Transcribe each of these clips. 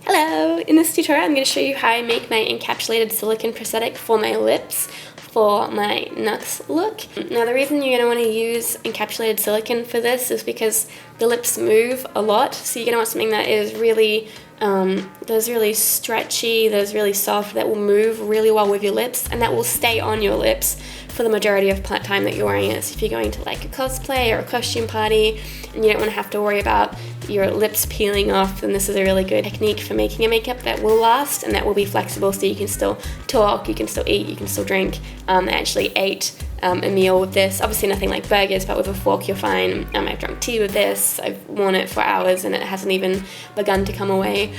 Hello! In this tutorial I'm going to show you how I make my encapsulated silicone prosthetic for my lips for my Nux look. Now the reason you're going to want to use encapsulated silicone for this is because the lips move a lot, so you're going to want something that is really that's really stretchy, that's really soft, that will move really well with your lips and that will stay on your lips for the majority of time that you're wearing it. So if you're going to like a cosplay or a costume party and you don't want to have to worry about your lips peeling off, then this is a really good technique for making a makeup that will last and that will be flexible, so you can still talk, you can still eat, you can still drink. I actually ate a meal with this, obviously nothing like burgers, but with a fork you're fine. I've drunk tea with this, I've worn it for hours and it hasn't even begun to come away.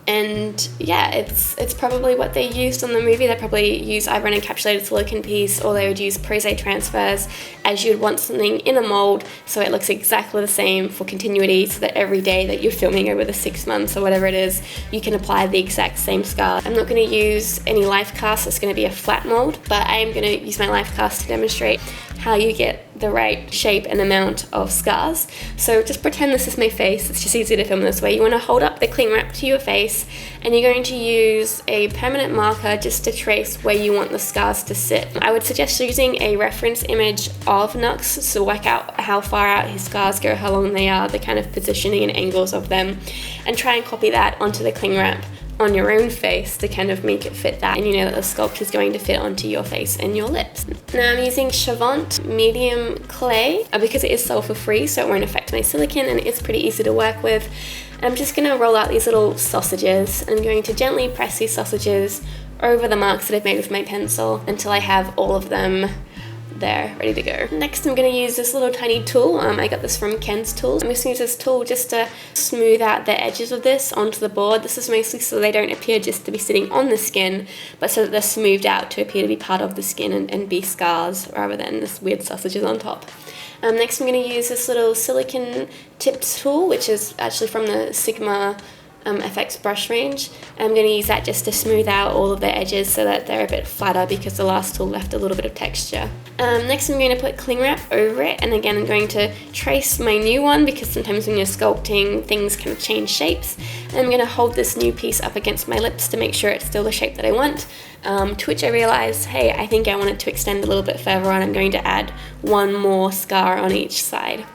And yeah, it's probably what they used on the movie. They probably use either an encapsulated silicone piece or they would use pose transfers, as you would want something in a mold so it looks exactly the same for continuity, so that every day that you're filming over the 6 months or whatever it is, you can apply the exact same scar. I'm not going to use any life cast, it's going to be a flat mold, but I am going to use my life cast to demonstrate how you get the right shape and amount of scars. So just pretend this is my face, it's just easier to film this way. You want to hold up the cling wrap to your face and you're going to use a permanent marker just to trace where you want the scars to sit. I would suggest using a reference image of Nux, so work out how far out his scars go, how long they are, the kind of positioning and angles of them, and try and copy that onto the cling wrap on your own face to kind of make it fit that, and you know that the sculpt is going to fit onto your face and your lips. Now I'm using Chavant medium clay because it is sulfur free, so it won't affect my silicone and it's pretty easy to work with. I'm just going to roll out these little sausages and I'm going to gently press these sausages over the marks that I've made with my pencil until I have all of them there, ready to go. Next I'm going to use this little tiny tool. I got this from Ken's Tools. I'm just going to use this tool just to smooth out the edges of this onto the board. This is mostly so they don't appear just to be sitting on the skin, but so that they're smoothed out to appear to be part of the skin and be scars rather than this weird sausages on top. Next I'm going to use this little silicone tipped tool, which is actually from the Sigma FX brush range. I'm going to use that just to smooth out all of the edges so that they're a bit flatter because the last tool left a little bit of texture. Next I'm going to put cling wrap over it, and again I'm going to trace my new one because sometimes when you're sculpting things can change shapes. And I'm going to hold this new piece up against my lips to make sure it's still the shape that I want, to which I realize, hey, I think I want it to extend a little bit further on. I'm going to add one more scar on each side.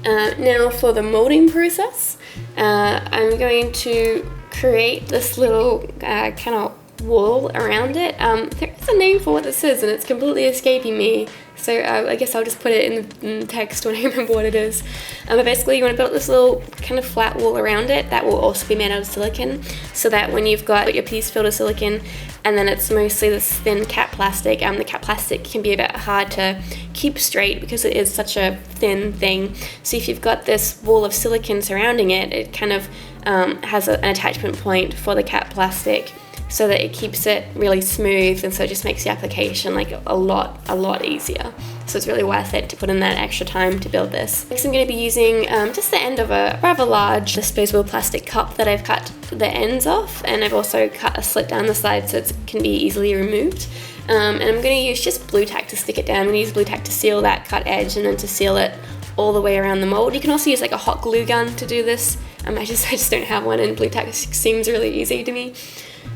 Now for the molding process, I'm going to create this little kind of wool around it. There is a name for what this is and it's completely escaping me, so I guess I'll just put it in the text when I remember what it is. But basically you want to build this little kind of flat wool around it that will also be made out of silicone, so that when you've got your piece filled with silicone and then it's mostly this thin cap plastic, the cap plastic can be a bit hard to keep straight because it is such a thin thing. So if you've got this wool of silicone surrounding it, it kind of has an attachment point for the cap plastic, so that it keeps it really smooth, and so it just makes the application like a lot easier. So it's really worth it to put in that extra time to build this. Next I'm going to be using just the end of a rather large disposable plastic cup that I've cut the ends off, and I've also cut a slit down the side so it can be easily removed. And I'm going to use just blue tack to stick it down. I'm going to use blue tack to seal that cut edge and then to seal it all the way around the mold. You can also use like a hot glue gun to do this. I just don't have one, and blue tack seems really easy to me.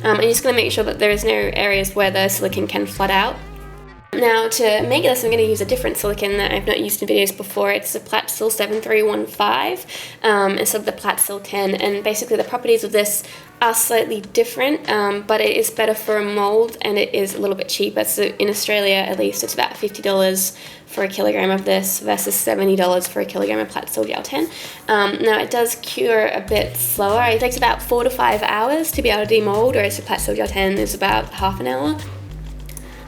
I'm just going to make sure that there's no areas where the silicone can flood out. Now to make this I'm going to use a different silicone that I've not used in videos before. It's the Platsil 7315 instead of the Platsil 10, and basically the properties of this are slightly different, but it is better for a mold and it is a little bit cheaper. So in Australia at least it's about $50 for a kilogram of this versus $70 for a kilogram of Platsil Gel-10. Now it does cure a bit slower. It takes about 4 to 5 hours to be able to demold, whereas the Platsil Gel-10 is about half an hour.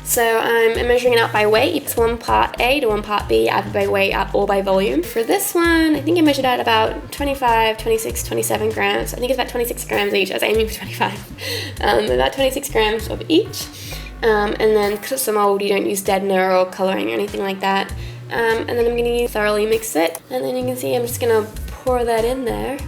So I'm measuring it out by weight. It's 1 part A to 1 part B, either by weight or by volume. For this one, I think I measured out about 25, 26, 27 grams. I think it's about 26 grams each. I was aiming for 25. About 26 grams of each. And then because it's a mold, you don't use deadener or colouring or anything like that. And then I'm going to thoroughly mix it. And then you can see I'm just going to pour that in there.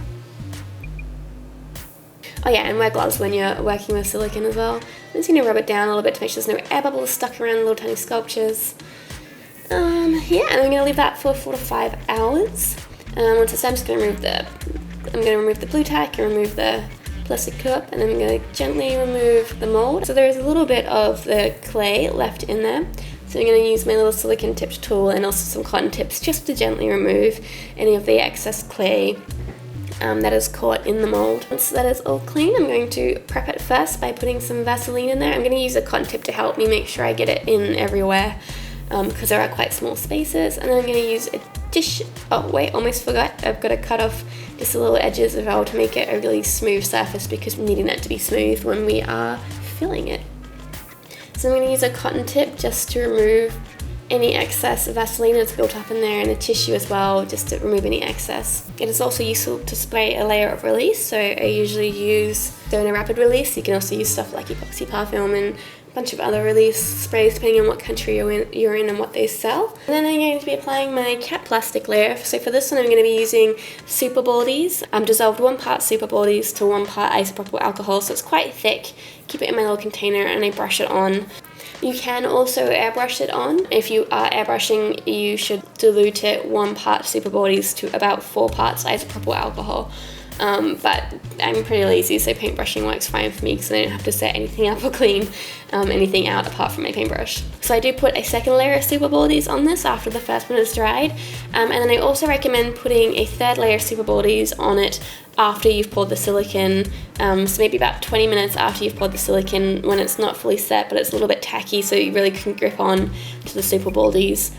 Oh yeah, and wear gloves when you're working with silicone as well. I'm just going to rub it down a little bit to make sure there's no air bubbles stuck around the little tiny sculptures. Yeah, and I'm going to leave that for 4 to 5 hours. Once it's done, I'm just going to remove the I'm going to remove the blue tack and remove the plastic cup, and then I'm going to gently remove the mold. So there's a little bit of the clay left in there. So I'm going to use my little silicone tipped tool and also some cotton tips just to gently remove any of the excess clay that is caught in the mold. Once that is all clean, I'm going to prep it first by putting some Vaseline in there. I'm going to use a cotton tip to help me make sure I get it in everywhere because there are quite small spaces. And then I'm going to use a dish. Oh wait, almost forgot. I've got to cut off just the little edges as well to make it a really smooth surface because we're needing that to be smooth when we are filling it. So I'm going to use a cotton tip just to remove any excess Vaseline that's built up in there, and the tissue as well, just to remove any excess. It is also useful to spray a layer of release, so I usually use Donor Rapid Release. You can also use stuff like epoxy parfum and a bunch of other release sprays depending on what country you're in and what they sell. And then I'm going to be applying my cap plastic layer. So for this one I'm going to be using Super Baldies. Dissolved 1 part Super Baldies to 1 part isopropyl alcohol, so it's quite thick. Keep it in my little container and I brush it on. You can also airbrush it on. If you are airbrushing, you should dilute it 1 part Super Baldies to about 4 parts isopropyl alcohol. But I'm pretty lazy, so paintbrushing works fine for me because I don't have to set anything up or clean anything out apart from my paintbrush. So I do put a second layer of Super Baldies on this after the first one is dried, and then I also recommend putting a third layer of Super Baldies on it after you've poured the silicone, so maybe about 20 minutes after you've poured the silicone when it's not fully set but it's a little bit tacky, so you really can grip on to the Super Baldies.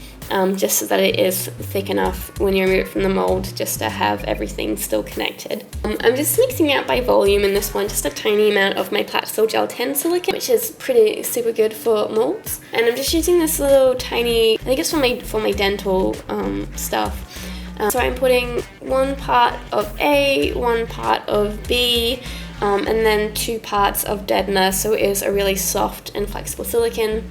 Just so that it is thick enough when you remove it from the mold, just to have everything still connected. I'm just mixing out by volume in this one, just a tiny amount of my Platsil Gel-10 silicone, which is pretty super good for molds. And I'm just using this little tiny, I think it's for my dental stuff. So I'm putting 1 part of A, 1 part of B, and then 2 parts of deadener, so it is a really soft and flexible silicone.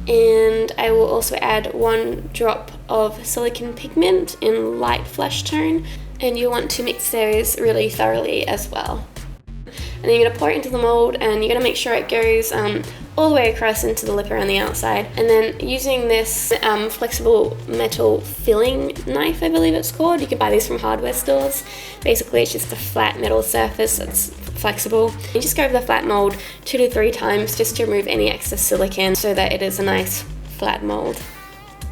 And I will also add 1 drop of silicone pigment in light flesh tone, and you want to mix those really thoroughly as well. And then you're going to pour it into the mold, and you're going to make sure it goes all the way across into the lip around the outside. And then using this flexible metal filling knife, I believe it's called, you can buy these from hardware stores. Basically it's just a flat metal surface that's flexible. You just go over the flat mold 2 to 3 times just to remove any excess silicone so that it is a nice flat mold.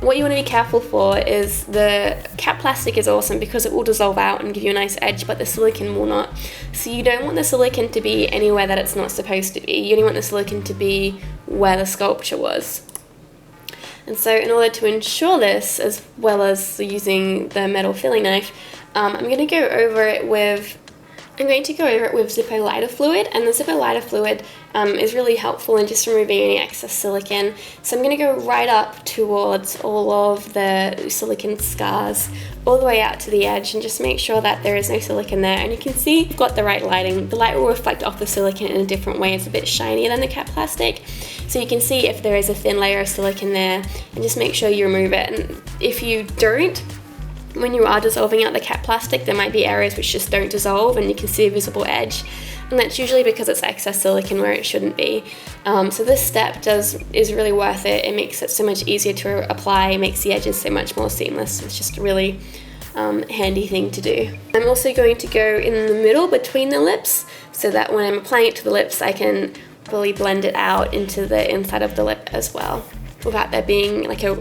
What you want to be careful for is the cap plastic is awesome because it will dissolve out and give you a nice edge, but the silicone will not. So you don't want the silicone to be anywhere that it's not supposed to be. You only want the silicone to be where the sculpture was. And so in order to ensure this, as well as using the metal filling knife, I'm going to go over it with Zippo lighter fluid, and the Zippo lighter fluid is really helpful in just removing any excess silicone. So I'm going to go right up towards all of the silicone scars, all the way out to the edge, and just make sure that there is no silicone there. And you can see you've got the right lighting. The light will reflect off the silicone in a different way. It's a bit shinier than the cap plastic, so you can see if there is a thin layer of silicone there, and just make sure you remove it. And if you don't, when you are dissolving out the cap plastic, there might be areas which just don't dissolve and you can see a visible edge, and that's usually because it's excess silicone where it shouldn't be. So this step is really worth it. It makes it so much easier to apply, it makes the edges so much more seamless. It's just a really handy thing to do. I'm also going to go in the middle between the lips so that when I'm applying it to the lips I can really blend it out into the inside of the lip as well without there being like a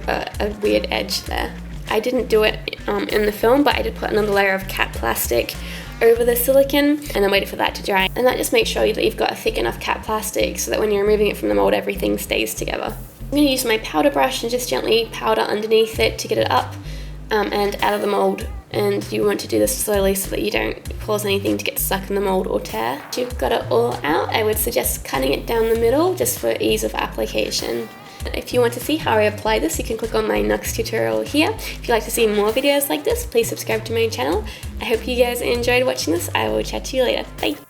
weird edge there. I didn't do it in the film, but I did put another layer of cap plastic over the silicone and then waited for that to dry. And that just makes sure that you've got a thick enough cap plastic so that when you're removing it from the mold, everything stays together. I'm going to use my powder brush and just gently powder underneath it to get it up and out of the mold. And you want to do this slowly so that you don't cause anything to get stuck in the mold or tear. Once you've got it all out, I would suggest cutting it down the middle just for ease of application. If you want to see how I apply this, you can click on my Nux tutorial here. If you'd like to see more videos like this, please subscribe to my channel. I hope you guys enjoyed watching this. I will chat to you later. Bye!